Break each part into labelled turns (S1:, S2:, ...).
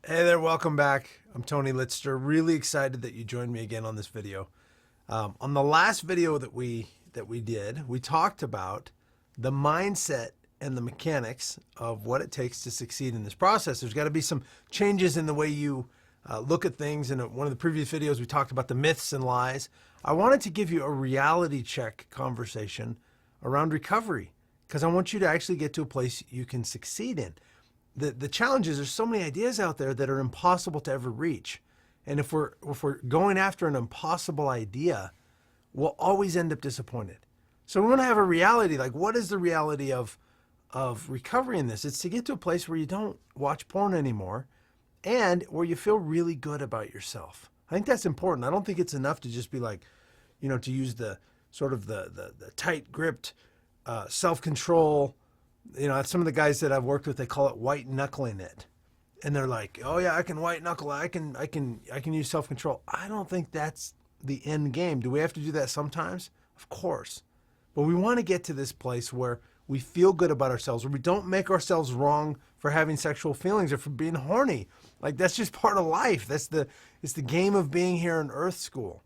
S1: Hey there, welcome back. I'm Tony Litster. Really excited that you joined me again on this video. On the last video that we did, we talked about the mindset and the mechanics of what it takes to succeed in this process. There's got to be some changes in the way you look at things. In one of the previous videos, we talked about the myths and lies. I wanted to give you a reality check conversation around recovery because I want you to actually get to a place you can succeed in. The challenge is there's so many ideas out there that are impossible to ever reach. And if we're going after an impossible idea, we'll always end up disappointed. So we want to have a reality, like what is the reality of recovery in this? It's to get to a place where you don't watch porn anymore and where you feel really good about yourself. I think that's important. I don't think it's enough to just be like, to use the sort of the tight gripped self-control. Some of the guys that I've worked with, they call it white knuckling it. And they're like, oh yeah, I can white knuckle. I can use self-control. I don't think that's the end game. Do we have to do that sometimes? Of course. But we want to get to this place where we feel good about ourselves, where we don't make ourselves wrong for having sexual feelings or for being horny. Like that's just part of life. It's the game of being here in Earth School.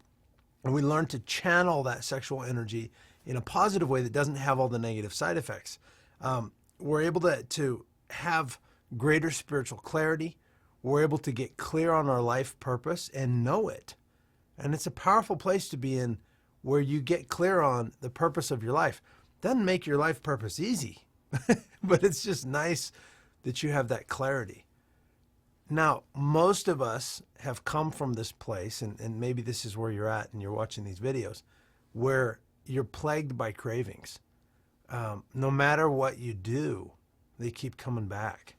S1: And we learn to channel that sexual energy in a positive way that doesn't have all the negative side effects. We're able to have greater spiritual clarity. We're able to get clear on our life purpose and know it. And it's a powerful place to be in where you get clear on the purpose of your life. Doesn't make your life purpose easy, but it's just nice that you have that clarity. Now, most of us have come from this place, and maybe this is where you're at and you're watching these videos, where you're plagued by cravings. No matter what you do, they keep coming back.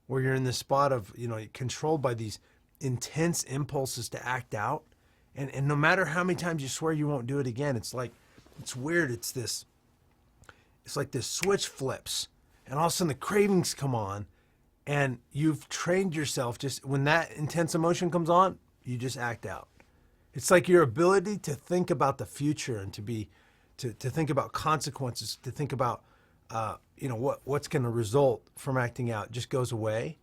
S1: Where you're in the spot of, controlled by these intense impulses to act out. And no matter how many times you swear you won't do it again, it's weird. It's like this switch flips and all of a sudden the cravings come on and you've trained yourself just when that intense emotion comes on, you just act out. It's like your ability to think about the future and to think about consequences, to think about, what's going to result from acting out just goes away.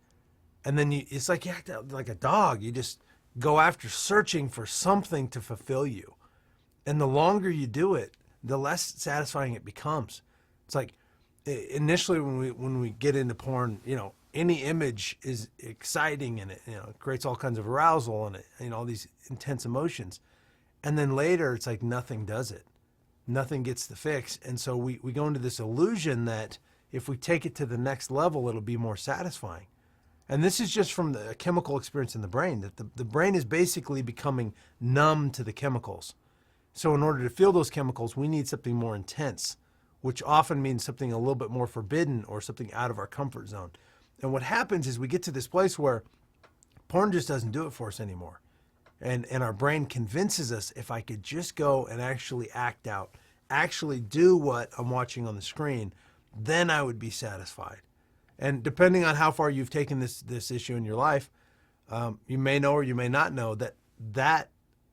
S1: And then it's like you act out like a dog. You just go after searching for something to fulfill you. And the longer you do it, the less satisfying it becomes. It's like initially when we get into porn, any image is exciting and it creates all kinds of arousal and all these intense emotions. And then later it's like nothing does it. Nothing gets the fix. And so we go into this illusion that if we take it to the next level, it'll be more satisfying. And this is just from the chemical experience in the brain, that the brain is basically becoming numb to the chemicals. So in order to feel those chemicals, we need something more intense, which often means something a little bit more forbidden or something out of our comfort zone. And what happens is we get to this place where porn just doesn't do it for us anymore. And our brain convinces us, if I could just go and actually act out, actually do what I'm watching on the screen, then I would be satisfied. And depending on how far you've taken this issue in your life, you may know or you may not know that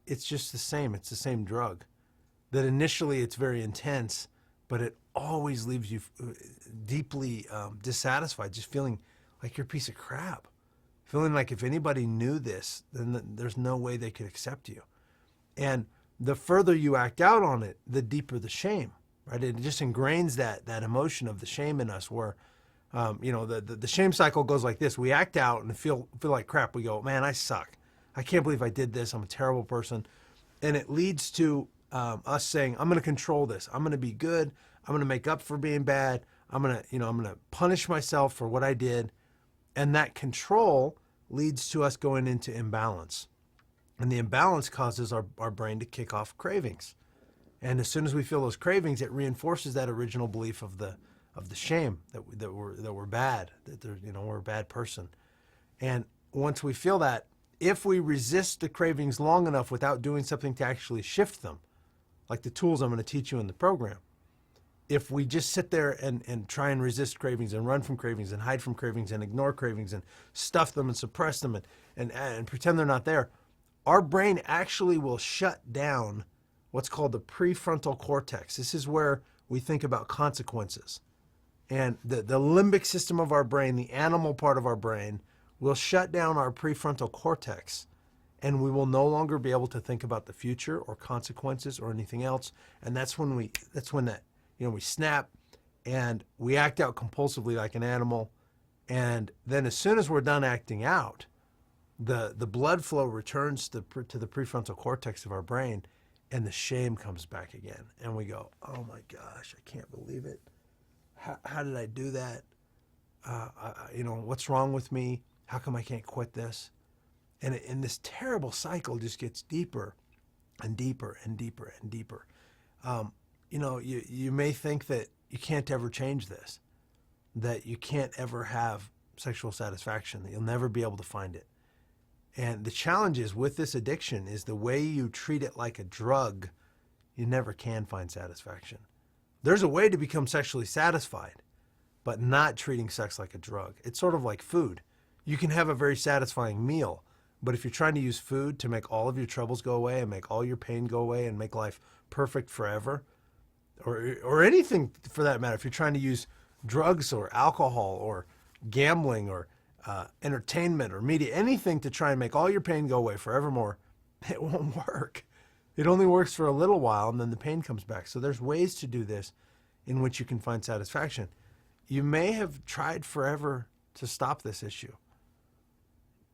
S1: it's just the same. It's the same drug. That initially it's very intense, but it always leaves you deeply dissatisfied, just feeling like you're a piece of crap. Feeling like if anybody knew this, then there's no way they could accept you. And the further you act out on it, the deeper the shame, right? It just ingrains that emotion of the shame in us where, the shame cycle goes like this. We act out and feel like crap. We go, man, I suck. I can't believe I did this. I'm a terrible person. And it leads to us saying, I'm going to control this. I'm going to be good. I'm going to make up for being bad. I'm going to punish myself for what I did. And that control leads to us going into imbalance. And the imbalance causes our brain to kick off cravings. And as soon as we feel those cravings, it reinforces that original belief of the shame that we're bad, we're a bad person. And once we feel that, if we resist the cravings long enough without doing something to actually shift them, like the tools I'm going to teach you in the program, if we just sit there and try and resist cravings and run from cravings and hide from cravings and ignore cravings and stuff them and suppress them and pretend they're not there, our brain actually will shut down what's called the prefrontal cortex. This is where we think about consequences. And the limbic system of our brain, the animal part of our brain, will shut down our prefrontal cortex, and we will no longer be able to think about the future or consequences or anything else. And that's when we snap and we act out compulsively like an animal. And then as soon as we're done acting out, the blood flow returns to the prefrontal cortex of our brain, and the shame comes back again. And we go, oh my gosh, I can't believe it. How did I do that? What's wrong with me? How come I can't quit this? And this terrible cycle just gets deeper and deeper and deeper and deeper. You may think that you can't ever change this, that you can't ever have sexual satisfaction, that you'll never be able to find it. And the challenge is with this addiction is the way you treat it like a drug, you never can find satisfaction. There's a way to become sexually satisfied, but not treating sex like a drug. It's sort of like food. You can have a very satisfying meal, but if you're trying to use food to make all of your troubles go away and make all your pain go away and make life perfect forever, or anything for that matter, if you're trying to use drugs or alcohol or gambling or entertainment or media, anything to try and make all your pain go away forevermore, it won't work. It only works for a little while and then the pain comes back. So there's ways to do this in which you can find satisfaction. You may have tried forever to stop this issue,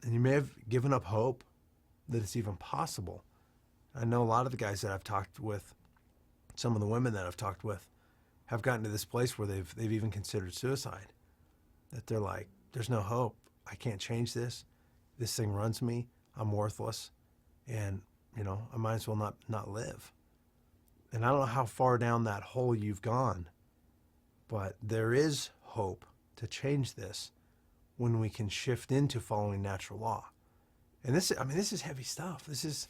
S1: and you may have given up hope that it's even possible. I know a lot of the guys that I've talked with, some of the women that I've talked with, have gotten to this place where they've even considered suicide. That they're like, there's no hope. I can't change this. This thing runs me. I'm worthless. And, I might as well not live. And I don't know how far down that hole you've gone, but there is hope to change this when we can shift into following natural law. And this is heavy stuff. This is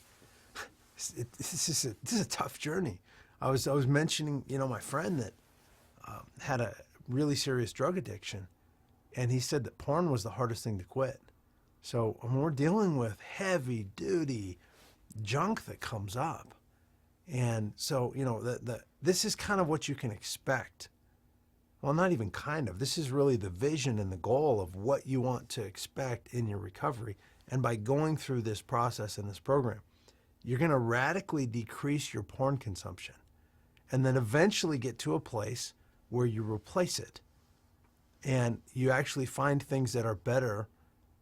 S1: a tough journey. I was mentioning, my friend that had a really serious drug addiction, and he said that porn was the hardest thing to quit. So when we're dealing with heavy duty junk that comes up, and so this is kind of what you can expect. Well, not even kind of. This is really the vision and the goal of what you want to expect in your recovery. And by going through this process in this program, you're going to radically decrease your porn consumption and then eventually get to a place where you replace it and you actually find things that are better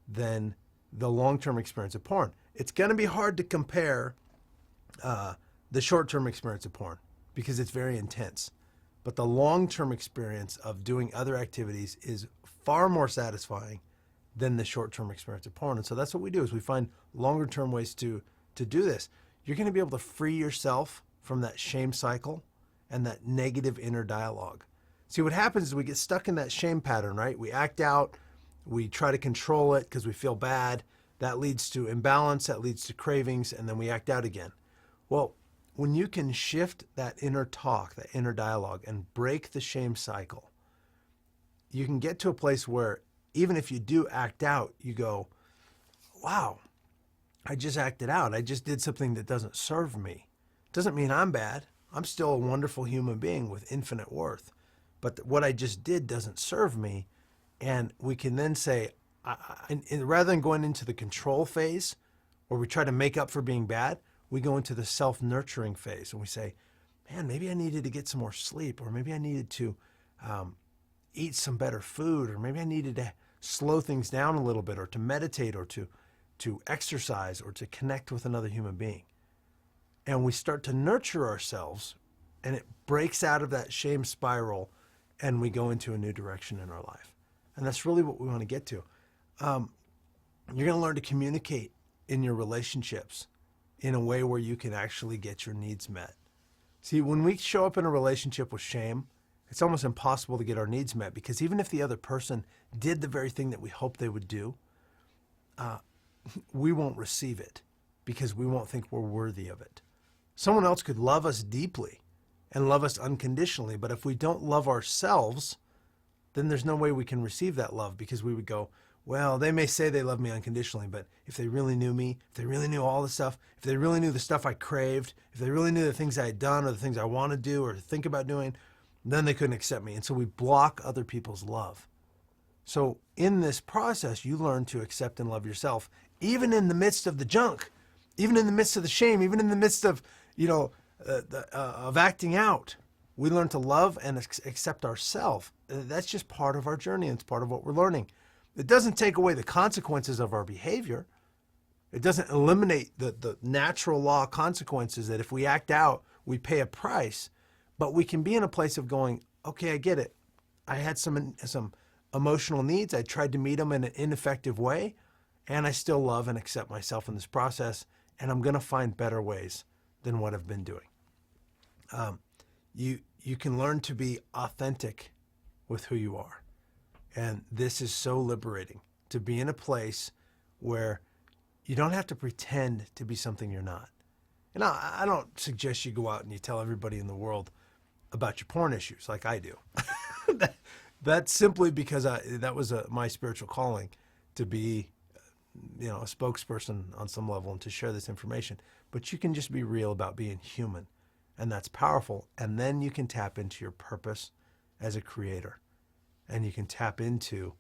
S1: than the long-term experience of porn. It's going to be hard to compare the short-term experience of porn because it's very intense. But the long-term experience of doing other activities is far more satisfying than the short-term experience of porn. And so that's what we do, is we find longer-term ways to do this. You're going to be able to free yourself from that shame cycle and that negative inner dialogue. See, what happens is we get stuck in that shame pattern, right? We act out, we try to control it because we feel bad. That leads to imbalance, that leads to cravings, and then we act out again. Well, when you can shift that inner talk, that inner dialogue, and break the shame cycle, you can get to a place where even if you do act out, you go, wow, I just acted out. I just did something that doesn't serve me. Doesn't mean I'm bad. I'm still a wonderful human being with infinite worth. But what I just did doesn't serve me. And we can then say, rather than going into the control phase where we try to make up for being bad, we go into the self-nurturing phase and we say, man, maybe I needed to get some more sleep, or maybe I needed to eat some better food, or maybe I needed to slow things down a little bit, or to meditate, or to exercise, or to connect with another human being. And we start to nurture ourselves, and it breaks out of that shame spiral, and we go into a new direction in our life. And that's really what we want to get to. You're going to learn to communicate in your relationships in a way where you can actually get your needs met. See, when we show up in a relationship with shame, it's almost impossible to get our needs met, because even if the other person did the very thing that we hope they would do, we won't receive it because we won't think we're worthy of it. Someone else could love us deeply and love us unconditionally, but if we don't love ourselves, then there's no way we can receive that love, because we would go, well, they may say they love me unconditionally, but if they really knew me, if they really knew all the stuff, if they really knew the stuff I craved, if they really knew the things I had done or the things I want to do or think about doing, then they couldn't accept me. And so we block other people's love. So in this process, you learn to accept and love yourself, even in the midst of the junk, even in the midst of the shame, even in the midst of, of acting out. We learn to love and accept ourselves. That's just part of our journey, and it's part of what we're learning. It doesn't take away the consequences of our behavior. It doesn't eliminate the natural law consequences that if we act out, we pay a price. But we can be in a place of going, okay, I get it. I had some emotional needs. I tried to meet them in an ineffective way, and I still love and accept myself in this process, and I'm going to find better ways than what I've been doing. You can learn to be authentic with who you are. And this is so liberating, to be in a place where you don't have to pretend to be something you're not. And I don't suggest you go out and you tell everybody in the world about your porn issues like I do. That's simply because that was my spiritual calling, to be a spokesperson on some level and to share this information. But you can just be real about being human, and that's powerful. And then you can tap into your purpose as a creator, and you can tap into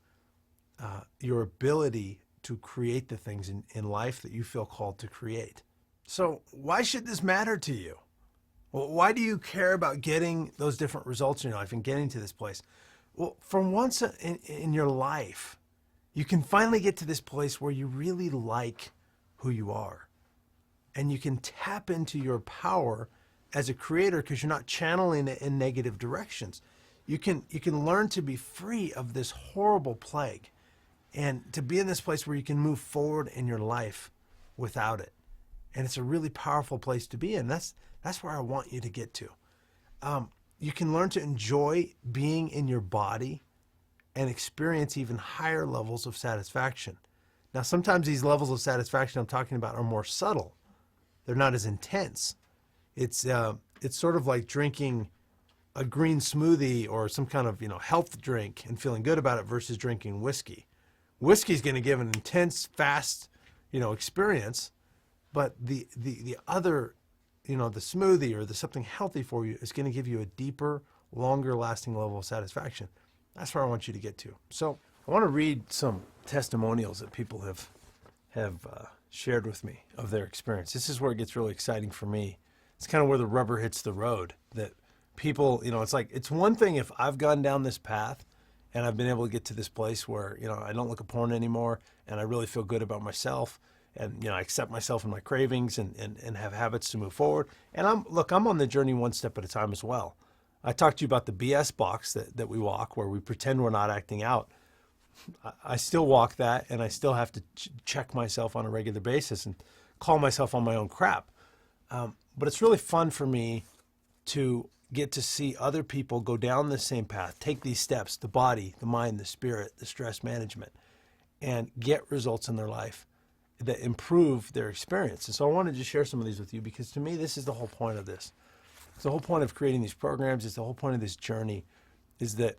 S1: your ability to create the things in life that you feel called to create. So why should this matter to you? Well, why do you care about getting those different results in your life and getting to this place? Well, for once in your life, you can finally get to this place where you really like who you are. And you can tap into your power as a creator because you're not channeling it in negative directions. You can learn to be free of this horrible plague and to be in this place where you can move forward in your life without it. And it's a really powerful place to be in. That's where I want you to get to. You can learn to enjoy being in your body and experience even higher levels of satisfaction. Now, sometimes these levels of satisfaction I'm talking about are more subtle. They're not as intense. It's sort of like drinking a green smoothie or some kind of health drink and feeling good about it versus drinking whiskey. Whiskey's going to give an intense, fast, experience, but the other, the smoothie or the something healthy for you is going to give you a deeper, longer lasting level of satisfaction. That's where I want you to get to. So I want to read some testimonials that people have shared with me of their experience. This is where it gets really exciting for me. It's kind of where the rubber hits the road, that people, it's one thing if I've gone down this path and I've been able to get to this place where, I don't look at porn anymore and I really feel good about myself and, I accept myself and my cravings and have habits to move forward. And I'm on the journey one step at a time as well. I talked to you about the BS box that we walk, where we pretend we're not acting out. I still walk that, and I still have to check myself on a regular basis and call myself on my own crap. But it's really fun for me to get to see other people go down the same path, take these steps, the body, the mind, the spirit, the stress management, and get results in their life that improve their experience. And so I wanted to share some of these with you because to me, this is the whole point of this. It's the whole point of creating these programs. It's the whole point of this journey is that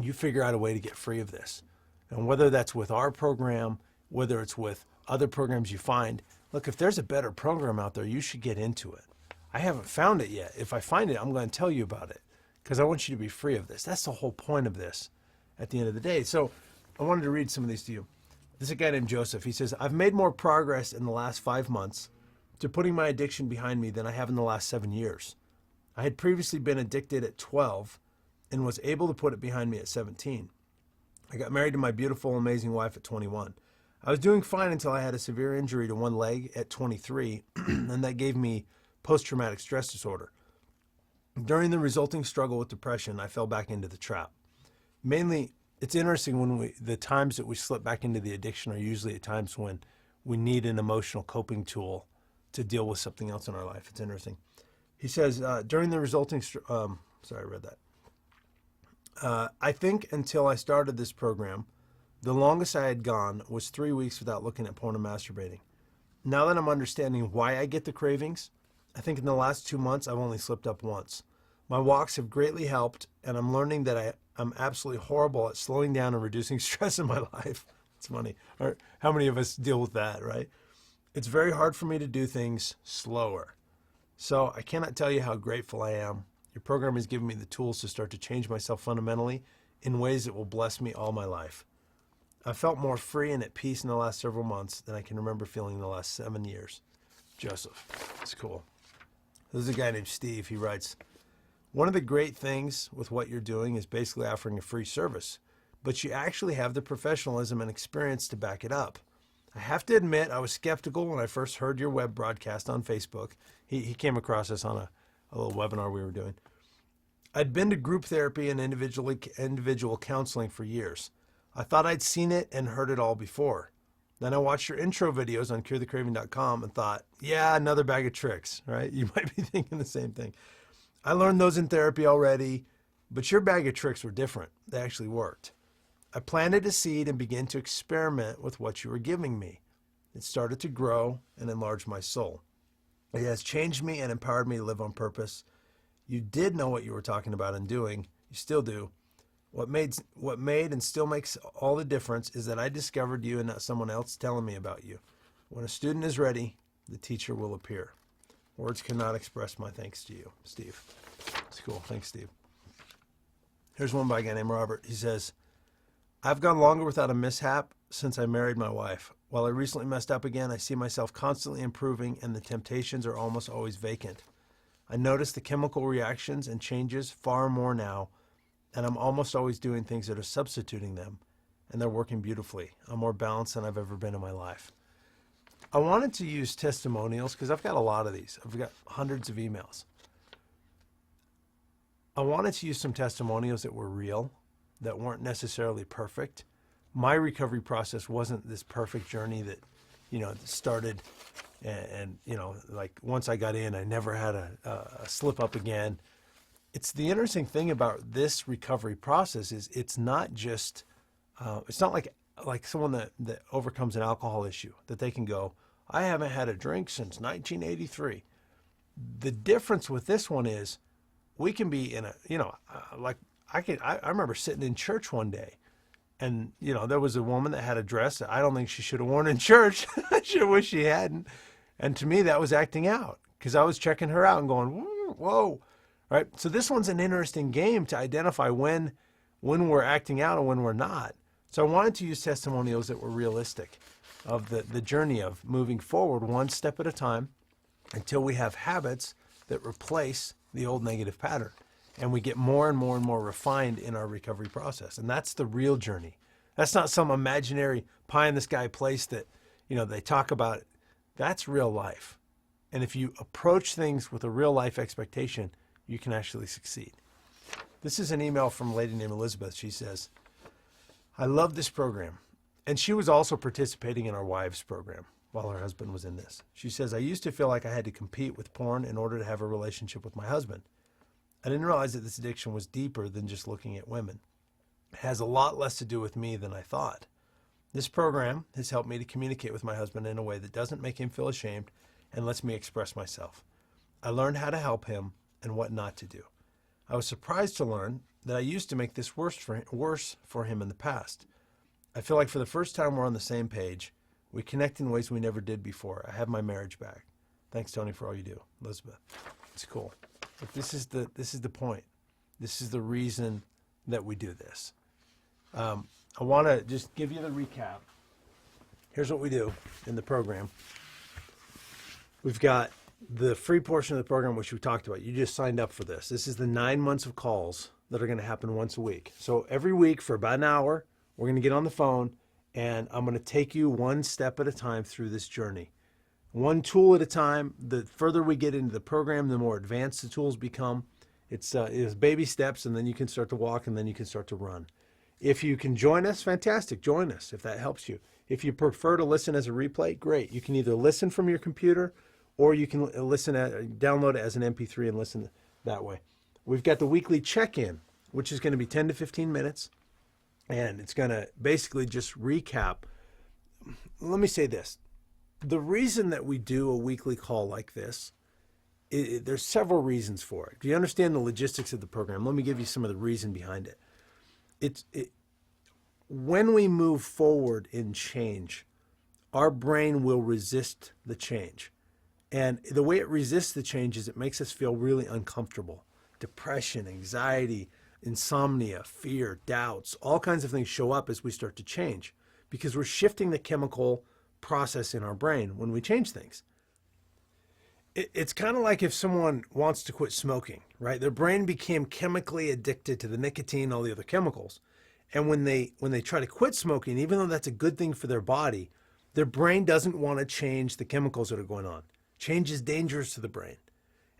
S1: you figure out a way to get free of this. And whether that's with our program, whether it's with other programs you find, look, if there's a better program out there, you should get into it. I haven't found it yet. If I find it, I'm going to tell you about it because I want you to be free of this. That's the whole point of this at the end of the day. So I wanted to read some of these to you. This is a guy named Joseph. He says, I've made more progress in the last 5 months to putting my addiction behind me than I have in the last 7 years. I had previously been addicted at 12 and was able to put it behind me at 17. I got married to my beautiful, amazing wife at 21. I was doing fine until I had a severe injury to one leg at 23, and that gave me post-traumatic stress disorder. During the resulting struggle with depression, I fell back into the trap. Mainly, it's interesting when the times that we slip back into the addiction are usually at times when we need an emotional coping tool to deal with something else in our life. It's interesting. He says, during the resulting, I think until I started this program, the longest I had gone was 3 weeks without looking at porn and masturbating. Now that I'm understanding why I get the cravings, I think in the last 2 months, I've only slipped up once. My walks have greatly helped, and I'm learning that I'm absolutely horrible at slowing down and reducing stress in my life. It's funny. Or how many of us deal with that, right? It's very hard for me to do things slower. So I cannot tell you how grateful I am. Your program has given me the tools to start to change myself fundamentally in ways that will bless me all my life. I felt more free and at peace in the last several months than I can remember feeling in the last 7 years. Joseph. That's cool. This is a guy named Steve. He writes, one of the great things with what you're doing is basically offering a free service, but you actually have the professionalism and experience to back it up. I have to admit, I was skeptical when I first heard your web broadcast on Facebook. He came across us on a little webinar we were doing. I'd been to group therapy and individual counseling for years. I thought I'd seen it and heard it all before. Then I watched your intro videos on curethecraving.com and thought, yeah, another bag of tricks, right? You might be thinking the same thing. I learned those in therapy already, but your bag of tricks were different. They actually worked. I planted a seed and began to experiment with what you were giving me. It started to grow and enlarge my soul. It has changed me and empowered me to live on purpose. You did know what you were talking about and doing. You still do. What made and still makes all the difference is that I discovered you and not someone else telling me about you. When a student is ready, the teacher will appear. Words cannot express my thanks to you, Steve. It's cool. Thanks, Steve. Here's one by a guy named Robert. He says, I've gone longer without a mishap since I married my wife. While I recently messed up again, I see myself constantly improving and the temptations are almost always vacant. I notice the chemical reactions and changes far more now, and I'm almost always doing things that are substituting them, and they're working beautifully. I'm more balanced than I've ever been in my life. I wanted to use testimonials because I've got a lot of these. I've got hundreds of emails. I wanted to use some testimonials that were real, that weren't necessarily perfect. My recovery process wasn't this perfect journey that, started and like once I got in, I never had a slip up again. It's the interesting thing about this recovery process is it's not just, it's not like someone that overcomes an alcohol issue that they can go, I haven't had a drink since 1983. The difference with this one is we can be in a, I remember sitting in church one day and, there was a woman that had a dress that I don't think she should have worn in church. I sure wish she hadn't. And to me, that was acting out because I was checking her out and going, whoa, right? So this one's an interesting game to identify when we're acting out and when we're not. So I wanted to use testimonials that were realistic of the journey of moving forward one step at a time until we have habits that replace the old negative pattern. And we get more and more and more refined in our recovery process. And that's the real journey. That's not some imaginary pie in the sky place that, they talk about. That's real life. And if you approach things with a real life expectation, you can actually succeed. This is an email from a lady named Elizabeth. She says, I love this program. And she was also participating in our wives program while her husband was in this. She says, I used to feel like I had to compete with porn in order to have a relationship with my husband. I didn't realize that this addiction was deeper than just looking at women. It has a lot less to do with me than I thought. This program has helped me to communicate with my husband in a way that doesn't make him feel ashamed and lets me express myself. I learned how to help him and what not to do. I was surprised to learn that I used to make this worse for him in the past. I feel like for the first time we're on the same page. We connect in ways we never did before. I have my marriage back. Thanks, Tony, for all you do. Elizabeth. It's cool. But this is the point. This is the reason that we do this. I want to just give you the recap. Here's what we do in the program. We've got the free portion of the program, which we talked about. You just signed up for this. This is the 9 months of calls that are going to happen once a week. So every week for about an hour, we're going to get on the phone, and I'm going to take you one step at a time through this journey. One tool at a time. The further we get into the program, the more advanced the tools become. It's baby steps, and then you can start to walk, and then you can start to run. If you can join us, fantastic. Join us if that helps you. If you prefer to listen as a replay, great. You can either listen from your computer or you can download it as an MP3 and listen that way. We've got the weekly check-in, which is going to be 10 to 15 minutes, and it's going to basically just recap. Let me say this. The reason that we do a weekly call like this, there's several reasons for it. Do you understand the logistics of the program? Let me give you some of the reason behind it. When we move forward in change, our brain will resist the change. And the way it resists the change is it makes us feel really uncomfortable. Depression, anxiety, insomnia, fear, doubts, all kinds of things show up as we start to change because we're shifting the chemical process in our brain when we change things. It's kind of like if someone wants to quit smoking, right? Their brain became chemically addicted to the nicotine, all the other chemicals. And when they try to quit smoking, even though that's a good thing for their body, their brain doesn't want to change the chemicals that are going on. Change is dangerous to the brain.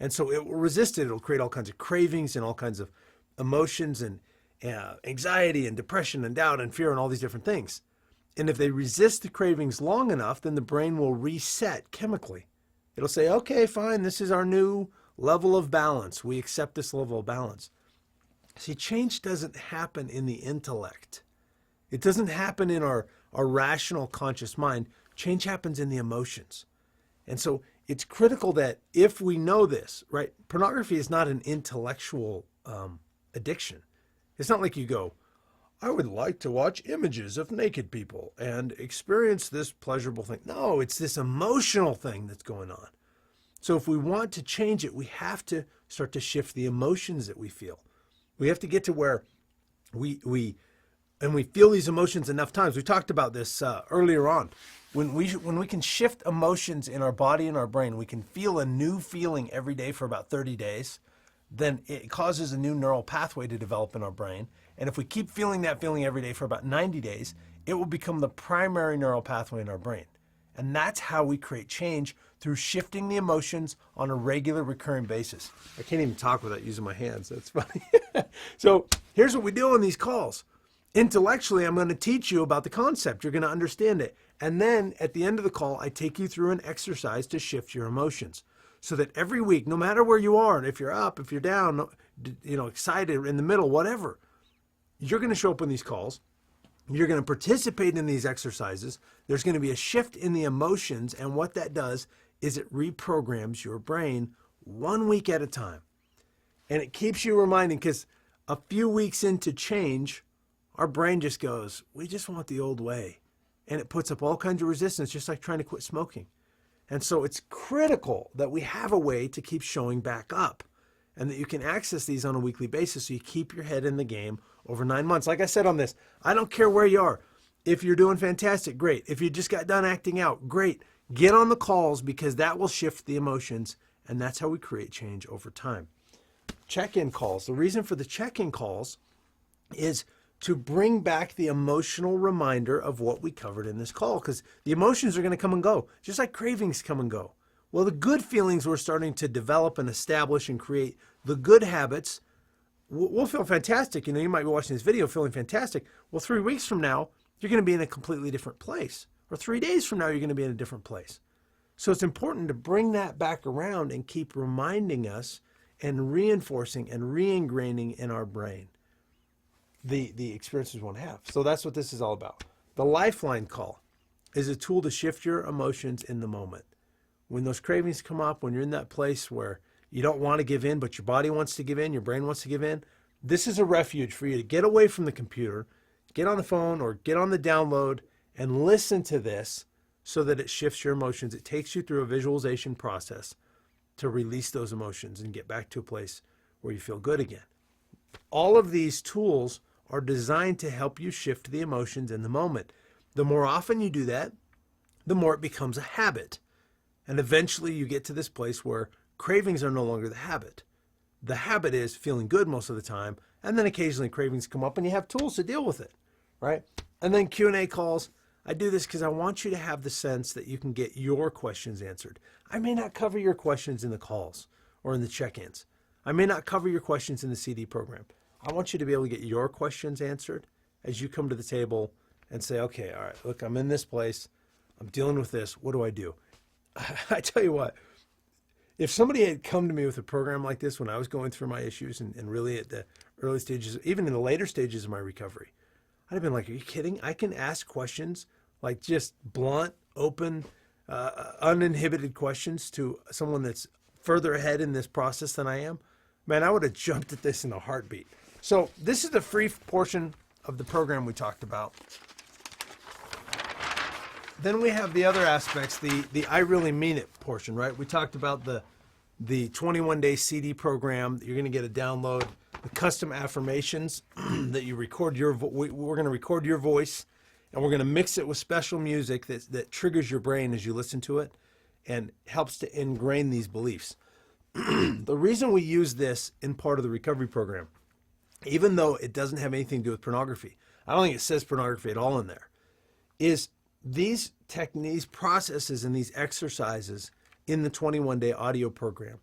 S1: And so it will resist it. It'll create all kinds of cravings and all kinds of emotions and anxiety and depression and doubt and fear and all these different things. And if they resist the cravings long enough, then the brain will reset chemically. It'll say, okay, fine, this is our new level of balance. We accept this level of balance. See, change doesn't happen in the intellect. It doesn't happen in our rational conscious mind. Change happens in the emotions. And so it's critical that if we know this, right, pornography is not an intellectual addiction. It's not like you go, I would like to watch images of naked people and experience this pleasurable thing. No, it's this emotional thing that's going on. So if we want to change it, we have to start to shift the emotions that we feel. We have to get to where we feel these emotions enough times. We talked about this earlier on. When we can shift emotions in our body and our brain, we can feel a new feeling every day for about 30 days. Then it causes a new neural pathway to develop in our brain. And if we keep feeling that feeling every day for about 90 days, it will become the primary neural pathway in our brain. And that's how we create change, through shifting the emotions on a regular, recurring basis. I can't even talk without using my hands. That's funny. So here's what we do on these calls. Intellectually, I'm going to teach you about the concept. You're going to understand it. And then at the end of the call, I take you through an exercise to shift your emotions, so that every week, no matter where you are, if you're up, if you're down, excited, in the middle, whatever, you're going to show up on these calls. You're going to participate in these exercises. There's going to be a shift in the emotions. And what that does is it reprograms your brain 1 week at a time. And it keeps you reminding, because a few weeks into change, our brain just goes, we just want the old way. And it puts up all kinds of resistance, just like trying to quit smoking. And so it's critical that we have a way to keep showing back up, and that you can access these on a weekly basis so you keep your head in the game over 9 months. Like I said on this, I don't care where you are. If you're doing fantastic, great. If you just got done acting out, great. Get on the calls, because that will shift the emotions, and that's how we create change over time. Check-in calls. The reason for the check-in calls is to bring back the emotional reminder of what we covered in this call, because the emotions are going to come and go, just like cravings come and go. Well, the good feelings we're starting to develop and establish and create, the good habits, we'll feel fantastic. You might be watching this video feeling fantastic. Well, 3 weeks from now, you're going to be in a completely different place. Or 3 days from now, you're going to be in a different place. So it's important to bring that back around and keep reminding us and reinforcing and re-ingraining in our brain the experiences we want to have. So that's what this is all about. The Lifeline call is a tool to shift your emotions in the moment. When those cravings come up, when you're in that place where you don't want to give in, but your body wants to give in, your brain wants to give in, this is a refuge for you to get away from the computer, get on the phone or get on the download and listen to this so that it shifts your emotions. It takes you through a visualization process to release those emotions and get back to a place where you feel good again. All of these tools are designed to help you shift the emotions in the moment. The more often you do that, the more it becomes a habit. And eventually you get to this place where cravings are no longer the habit. The habit is feeling good most of the time, and then occasionally cravings come up and you have tools to deal with it, right? And then Q&A calls. I do this because I want you to have the sense that you can get your questions answered. I may not cover your questions in the calls or in the check-ins. I may not cover your questions in the CD program. I want you to be able to get your questions answered as you come to the table and say, okay, all right, look, I'm in this place. I'm dealing with this. What do I do? I tell you what, if somebody had come to me with a program like this when I was going through my issues and really at the early stages, even in the later stages of my recovery, I'd have been like, are you kidding? I can ask questions, like just blunt, open, uninhibited questions to someone that's further ahead in this process than I am. Man, I would have jumped at this in a heartbeat. So this is the free portion of the program we talked about. Then we have the other aspects, the I really mean it portion, right? We talked about the 21-day CD program. You're going to get a download. the custom affirmations that you record we're going to record your voice, and we're going to mix it with special music that triggers your brain as you listen to it and helps to ingrain these beliefs. The reason we use this in part of the recovery program, even though it doesn't have anything to do with pornography, I don't think it says pornography at all in there, is these techniques, processes, and these exercises in the 21-day audio program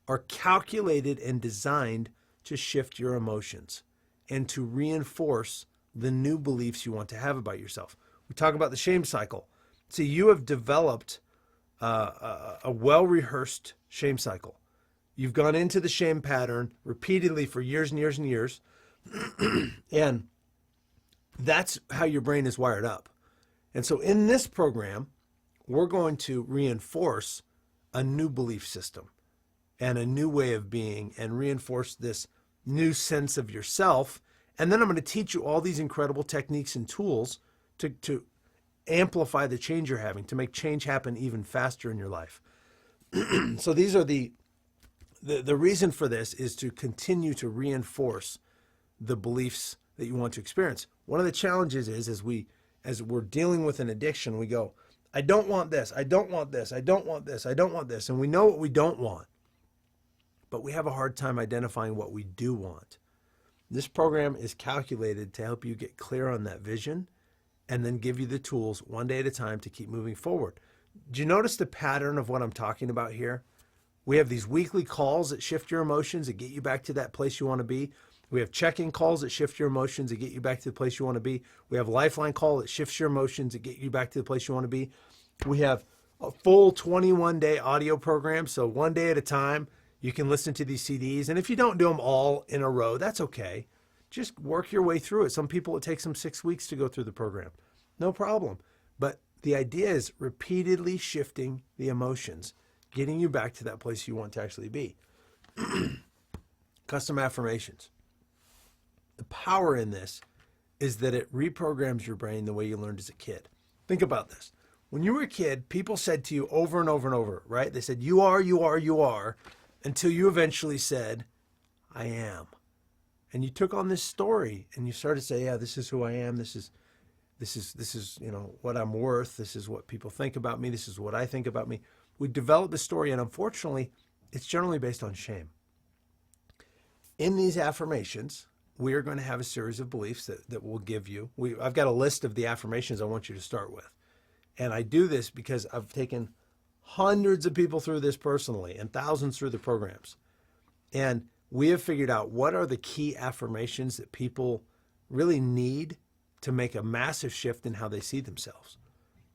S1: are calculated and designed to shift your emotions and to reinforce the new beliefs you want to have about yourself. We talk about the shame cycle. See, you have developed a well-rehearsed shame cycle. You've gone into the shame pattern repeatedly for years and years and years, and that's how your brain is wired up. And so in this program, we're going to reinforce a new belief system and a new way of being and reinforce this new sense of yourself. And then I'm going to teach you all these incredible techniques and tools to amplify the change you're having, to make change happen even faster in your life. So these are the reason for this is to continue to reinforce the beliefs that you want to experience. One of the challenges is as we're dealing with an addiction, we go, I don't want this, I don't want this, I don't want this, I don't want this. And we know what we don't want, but we have a hard time identifying what we do want. This program is calculated to help you get clear on that vision and then give you the tools one day at a time to keep moving forward. Do you notice the pattern of what I'm talking about here? We have these weekly calls that shift your emotions, that get you back to that place you want to be. We have check-in calls that shift your emotions, that get you back to the place you want to be. We have a lifeline call that shifts your emotions, that get you back to the place you want to be. We have a full 21-day audio program, so one day at a time, you can listen to these CDs. And if you don't do them all in a row, that's okay. Just work your way through it. Some people, it takes them 6 weeks to go through the program. No problem. But the idea is repeatedly shifting the emotions, getting you back to that place you want to actually be. Custom affirmations. The power in this is that it reprograms your brain the way you learned as a kid. Think about this. When you were a kid, people said to you over and over and over, right? They said, you are, you are, you are, until you eventually said, I am. And you took on this story and you started to say, yeah, this is who I am. This is, what I'm worth. This is what people think about me. This is what I think about me. We developed this story, and unfortunately, it's generally based on shame. In these affirmations, we are going to have a series of beliefs that will give you. I've got a list of the affirmations I want you to start with. And I do this because I've taken hundreds of people through this personally and thousands through the programs. And we have figured out what are the key affirmations that people really need to make a massive shift in how they see themselves.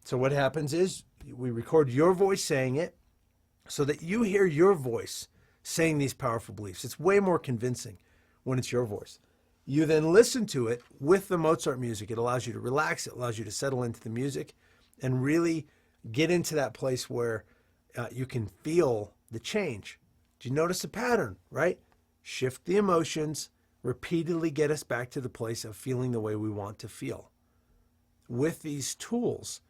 S1: So what happens is we record your voice saying it so that you hear your voice saying these powerful beliefs. It's way more convincing when it's your voice. You then listen to it with the Mozart music. It allows you to relax. It allows you to settle into the music and really get into that place where you can feel the change. Do you notice the pattern, right? Shift the emotions, repeatedly get us back to the place of feeling the way we want to feel. With these tools,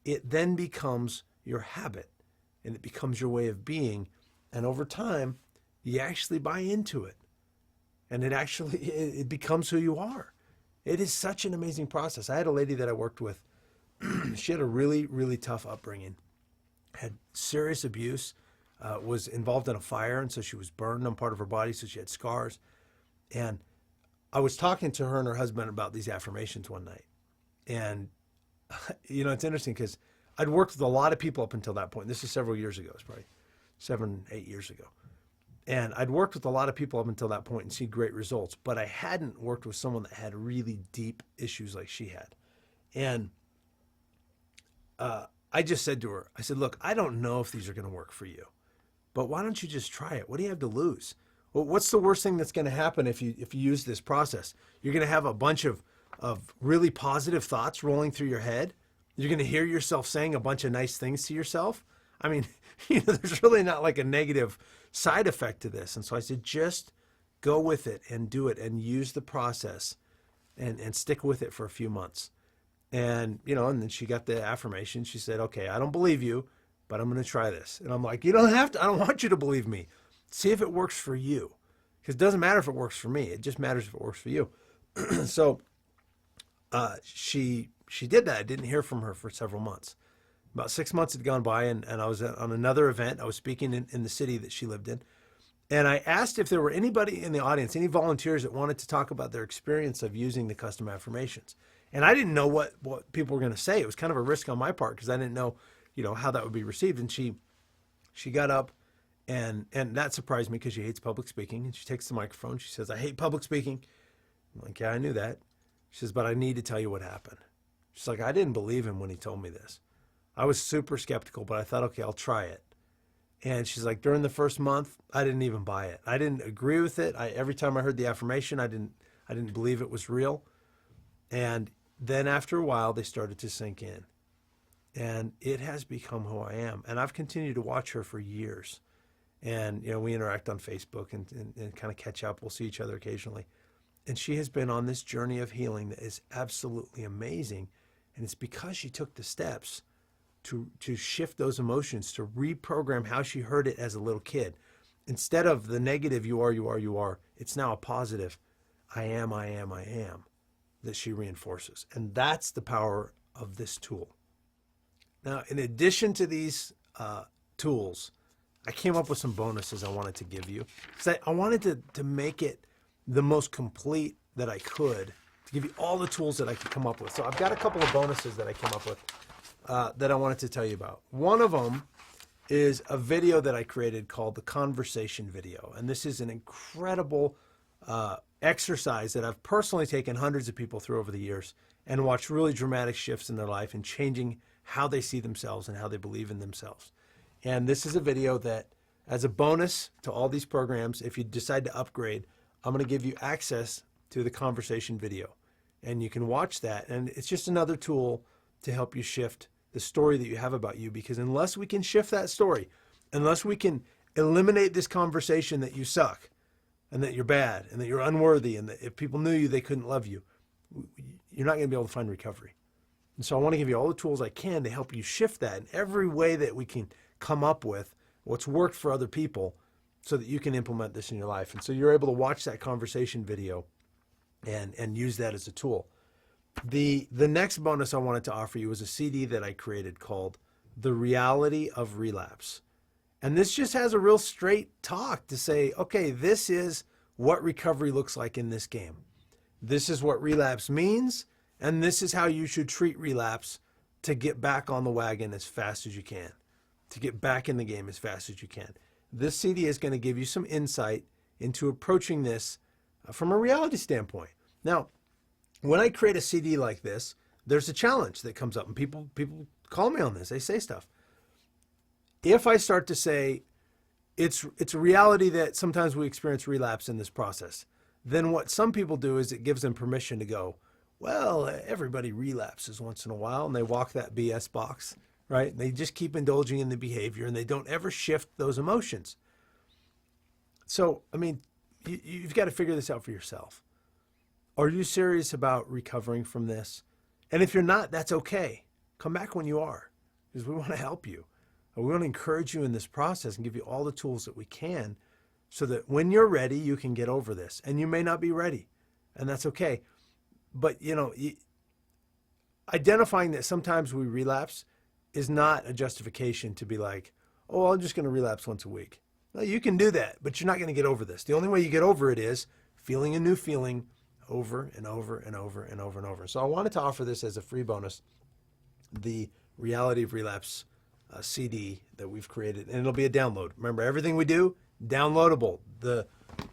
S1: it then becomes your habit and it becomes your way of being. And over time, you actually buy into it. And it becomes who you are. It is such an amazing process. I had a lady that I worked with. She had a really, really tough upbringing, had serious abuse, was involved in a fire, and so she was burned on part of her body, so she had scars. And I was talking to her and her husband about these affirmations one night. And, it's interesting because I'd worked with a lot of people up until that point. This is several years ago. It's probably 7-8 years ago. And I'd worked with a lot of people up until that point and seen great results, but I hadn't worked with someone that had really deep issues like she had. And I just said to her, I said, look, I don't know if these are going to work for you, but why don't you just try it? What do you have to lose? Well, what's the worst thing that's going to happen if you use this process? You're going to have a bunch of really positive thoughts rolling through your head. You're going to hear yourself saying a bunch of nice things to yourself. I mean, there's really not like a negative side effect to this. And so I said, just go with it and do it and use the process and stick with it for a few months. And, and then she got the affirmation. She said, okay, I don't believe you, but I'm going to try this. And I'm like, you don't have to. I don't want you to believe me. See if it works for you. Because it doesn't matter if it works for me. It just matters if it works for you. So she did that. I didn't hear from her for several months. About 6 months had gone by, and I was on another event. I was speaking in the city that she lived in. And I asked if there were anybody in the audience, any volunteers that wanted to talk about their experience of using the custom affirmations. And I didn't know what people were going to say. It was kind of a risk on my part because I didn't know, how that would be received. And she got up, and that surprised me because she hates public speaking. And she takes the microphone. She says, "I hate public speaking." I'm like, "Yeah, I knew that." She says, "But I need to tell you what happened." She's like, "I didn't believe him when he told me this. I was super skeptical, but I thought, okay, I'll try it." And she's like, during the first month, I didn't even buy it. I didn't agree with it. Every time I heard the affirmation, I didn't believe it was real. And then after a while, they started to sink in. And it has become who I am. And I've continued to watch her for years. And, we interact on Facebook and kind of catch up. We'll see each other occasionally. And she has been on this journey of healing that is absolutely amazing. And it's because she took the steps to shift those emotions, to reprogram how she heard it as a little kid. Instead of the negative, you are, it's now a positive, I am, that she reinforces. And that's the power of this tool. Now, in addition to these tools, I came up with some bonuses I wanted to give you. Because I wanted to make it the most complete that I could, to give you all the tools that I could come up with. So I've got a couple of bonuses that I came up with that I wanted to tell you about. One of them is a video that I created called the Conversation Video. And this is an incredible exercise that I've personally taken hundreds of people through over the years and watched really dramatic shifts in their life and changing how they see themselves and how they believe in themselves. And this is a video that, as a bonus to all these programs, if you decide to upgrade, I'm going to give you access to the Conversation Video. And you can watch that. And it's just another tool to help you shift the story that you have about you, because unless we can shift that story, unless we can eliminate this conversation that you suck and that you're bad and that you're unworthy and that if people knew you, they couldn't love you, you're not going to be able to find recovery. And so I want to give you all the tools I can to help you shift that in every way that we can come up with what's worked for other people so that you can implement this in your life. And so you're able to watch that conversation video and use that as a tool. The next bonus I wanted to offer you was a CD that I created called The Reality of Relapse. And this just has a real straight talk to say, okay, this is what recovery looks like in this game. This is what relapse means, and this is how you should treat relapse to get back on the wagon as fast as you can, to get back in the game as fast as you can. This CD is going to give you some insight into approaching this from a reality standpoint. Now, when I create a CD like this, there's a challenge that comes up, and people call me on this. They say stuff. If I start to say it's a reality that sometimes we experience relapse in this process, then what some people do is it gives them permission to go, well, everybody relapses once in a while, and they walk that BS box, right? They just keep indulging in the behavior, and they don't ever shift those emotions. So, I mean, you've got to figure this out for yourself. Are you serious about recovering from this? And if you're not, that's okay. Come back when you are, because we want to help you. And we want to encourage you in this process and give you all the tools that we can so that when you're ready, you can get over this. And you may not be ready, and that's okay. But, identifying that sometimes we relapse is not a justification to be like, oh, I'm just going to relapse once a week. No, you can do that, but you're not going to get over this. The only way you get over it is feeling a new feeling over and over and over and over and over. So I wanted to offer this as a free bonus, the Reality of Relapse CD that we've created, and it'll be a download. Remember, everything we do, downloadable. The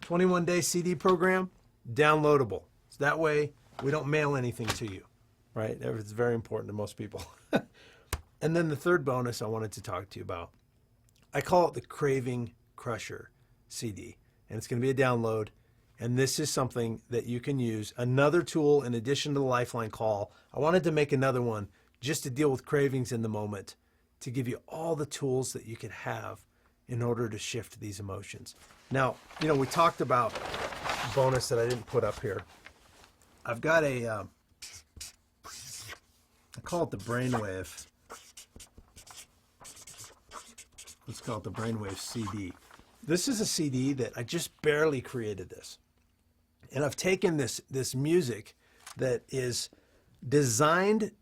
S1: 21-day CD program, downloadable. So that way we don't mail anything to you, right? It's very important to most people. And then the third bonus I wanted to talk to you about, I call it the Craving Crusher CD, and it's going to be a download. And this is something that you can use, another tool in addition to the Lifeline call. I wanted to make another one just to deal with cravings in the moment, to give you all the tools that you could have in order to shift these emotions. Now, we talked about bonus that I didn't put up here. I've got I call it the Brainwave. Let's call it the Brainwave CD. This is a CD that I just barely created this. And I've taken this music that is designed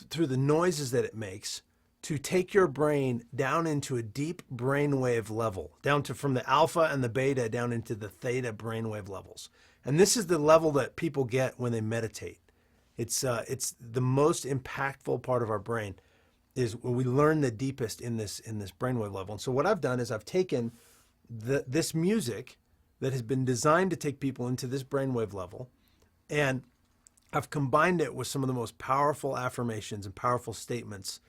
S1: through the noises that it makes to take your brain down into a deep brainwave level, down to from the alpha and the beta down into the theta brainwave levels. And this is the level that people get when they meditate. It's the most impactful part of our brain is when we learn the deepest in this brainwave level. And so what I've done is I've taken this music that has been designed to take people into this brainwave level, and I've combined it with some of the most powerful affirmations and powerful statements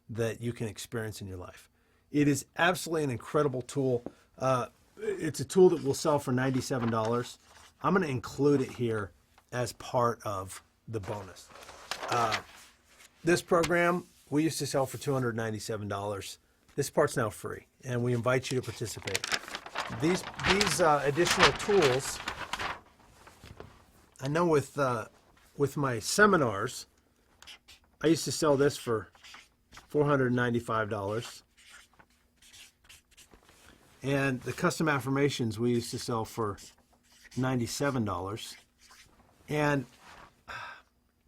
S1: that you can experience in your life. It is absolutely an incredible tool. It's a tool that will sell for $97. I'm going to include it here as part of the bonus. This program we used to sell for $297. This part's now free, and we invite you to participate. These additional tools, I know with my seminars, I used to sell this for $495. And the custom affirmations we used to sell for $97. And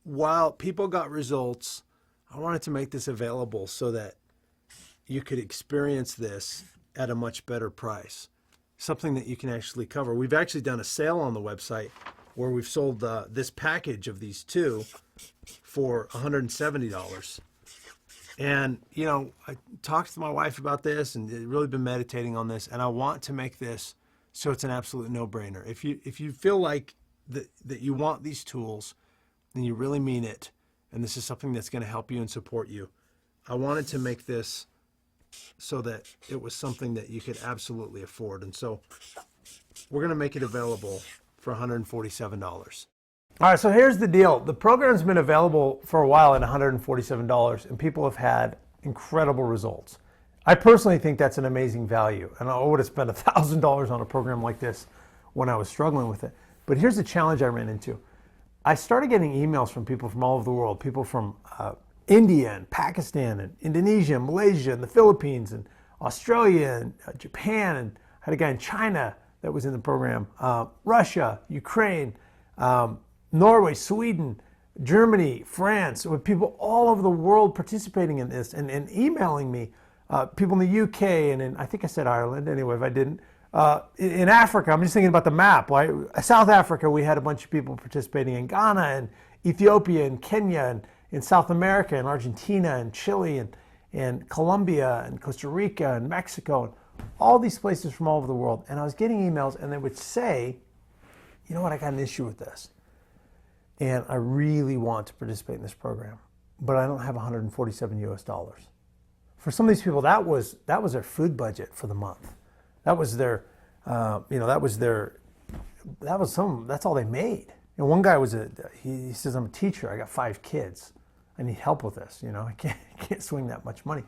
S1: while people got results, I wanted to make this available so that you could experience this at a much better price. Something that you can actually cover. We've actually done a sale on the website where we've sold this package of these two for $170. And, you know, I talked to my wife about this and really been meditating on this, and I want to make this so it's an absolute no-brainer. If you feel like that you want these tools and you really mean it, and this is something that's going to help you and support you, I wanted to make this so that it was something that you could absolutely afford. And so we're going to make it available for $147. All right, so here's the deal. The program's been available for a while at $147, and people have had incredible results. I personally think that's an amazing value, and I would have spent $1,000 on a program like this when I was struggling with it. But here's the challenge I ran into. I started getting emails from people from all over the world, people from India and Pakistan and Indonesia, and Malaysia and the Philippines and Australia and Japan, and I had a guy in China that was in the program, Russia, Ukraine, Norway, Sweden, Germany, France, with people all over the world participating in this and emailing me, people in the UK and in, I think I said Ireland, anyway, if I didn't. In Africa, I'm just thinking about the map. Like South Africa, we had a bunch of people participating in Ghana and Ethiopia and Kenya and in South America and Argentina and Chile and Colombia and Costa Rica and Mexico, and all these places from all over the world. And I was getting emails and they would say, you know what, I got an issue with this. And I really want to participate in this program, but I don't have 147 US dollars. For some of these people, that was their food budget for the month. That was their, that's all they made. And one guy he says, I'm a teacher, I got 5 kids. I need help with this, I can't swing that much money.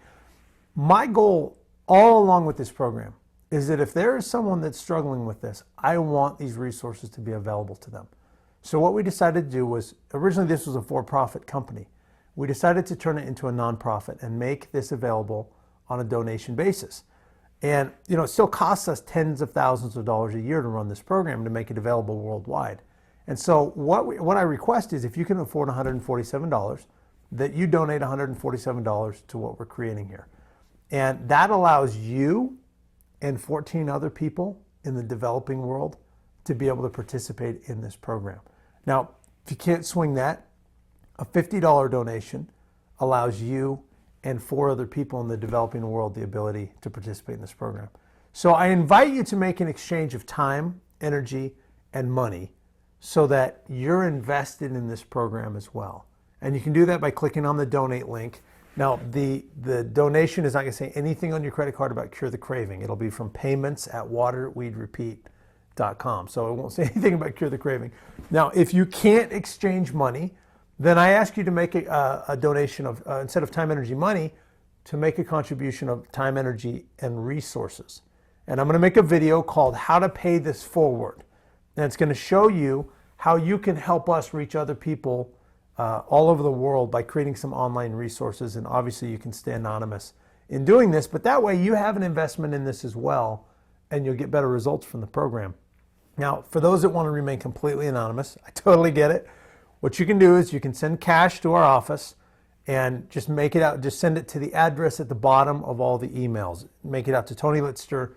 S1: My goal all along with this program is that if there is someone that's struggling with this, I want these resources to be available to them. So what we decided to do was, originally this was a for-profit company. We decided to turn it into a nonprofit and make this available on a donation basis. And it still costs us tens of thousands of dollars a year to run this program to make it available worldwide. And so what I request is, if you can afford $147, that you donate $147 to what we're creating here. And that allows you and 14 other people in the developing world to be able to participate in this program. Now, if you can't swing that, a $50 donation allows you and 4 other people in the developing world the ability to participate in this program. So I invite you to make an exchange of time, energy, and money so that you're invested in this program as well. And you can do that by clicking on the donate link. Now, the donation is not going to say anything on your credit card about Cure the Craving. It'll be from payments@waterweedrepeat.com. So it won't say anything about Cure the Craving. Now, if you can't exchange money, then I ask you to make a donation of, instead of time, energy, money, to make a contribution of time, energy, and resources. And I'm going to make a video called How to Pay This Forward. And it's going to show you how you can help us reach other people all over the world by creating some online resources. And obviously you can stay anonymous in doing this, but that way you have an investment in this as well. and you'll get better results from the program. Now, for those that want to remain completely anonymous, I totally get it. What you can do is you can send cash to our office and just make it out, just send it to the address at the bottom of all the emails. Make it out to Tony Litster,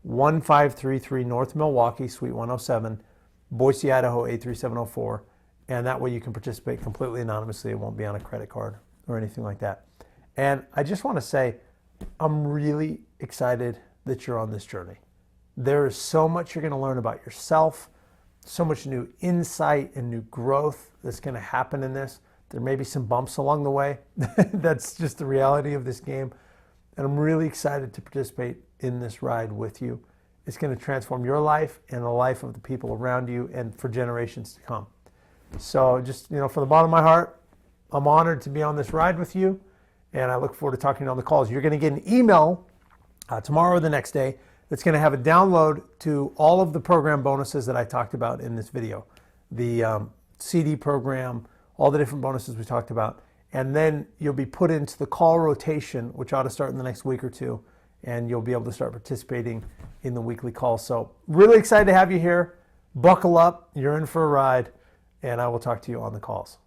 S1: 1533 North Milwaukee, Suite 107, Boise, Idaho 83704. And that way you can participate completely anonymously. It won't be on a credit card or anything like that. And I just want to say, I'm really excited that you're on this journey. There is so much you're going to learn about yourself, so much new insight and new growth that's going to happen in this. There may be some bumps along the way. That's just the reality of this game. And I'm really excited to participate in this ride with you. It's going to transform your life and the life of the people around you and for generations to come. So just, from the bottom of my heart, I'm honored to be on this ride with you. And I look forward to talking to you on the calls. You're going to get an email tomorrow or the next day that's going to have a download to all of the program bonuses that I talked about in this video. The CD program, all the different bonuses we talked about. And then you'll be put into the call rotation, which ought to start in the next week or two. And you'll be able to start participating in the weekly calls. So really excited to have you here. Buckle up. You're in for a ride. And I will talk to you on the calls.